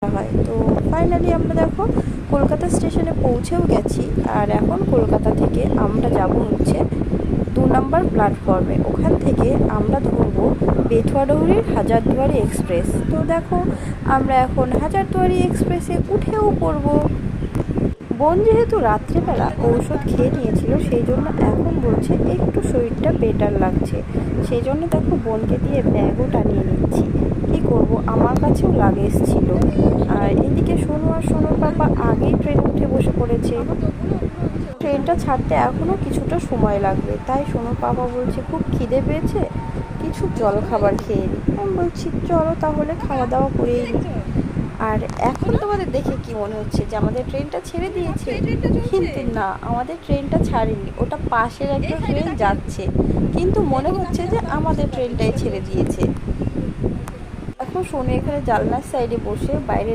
হয়। তো ফাইনালি আমরা দেখো কলকাতা স্টেশনে পৌঁছেও গেছি। আর এখন কলকাতা থেকে আমরা যাব হচ্ছে 2 নম্বর প্ল্যাটফর্মে। ওখান থেকে আমরা ধরবো বেথুয়াডহরির হাজারদুয়ারি এক্সপ্রেস। তো দেখো আমরা এখন হাজারদুয়ারি এক্সপ্রেসে উঠেও পড়বো। বোন যেহেতু রাত্রেবেলা ঔষধ খেয়ে নিয়েছিল, সেই জন্য এখন বলছে একটু শরীরটা বেটার লাগছে। সেই জন্য দেখো বোনকে দিয়ে ব্যাগও টানিয়ে নিচ্ছি। কি করব, আমার কাছেও লাগেজ ছিল। আর এদিকে সোনু আর সোনুর পাপা আগেই ট্রেনে উঠে বসে পড়েছে। ট্রেনটা ছাড়তে এখনও কিছুটা সময় লাগবে, তাই সোনুর পাপা বলছে খুব খিদে পেয়েছে, কিছু জল খাবার খেয়ে নিই। আমি বলছি চলো তাহলে খাওয়া দাওয়া করেই নিই। আর এখন তোমাদের দেখে কি মনে হচ্ছে যে আমাদের ট্রেনটা ছেড়ে দিয়েছে? কিন্তু না, আমাদের ট্রেনটা ছাড়েনি, ওটা পাশের একটা ট্রেন যাচ্ছে, কিন্তু মনে হচ্ছে যে আমাদের ট্রেনটাই ছেড়ে দিয়েছে। এখন সোনু এখানে জানলার সাইডে বসে বাইরে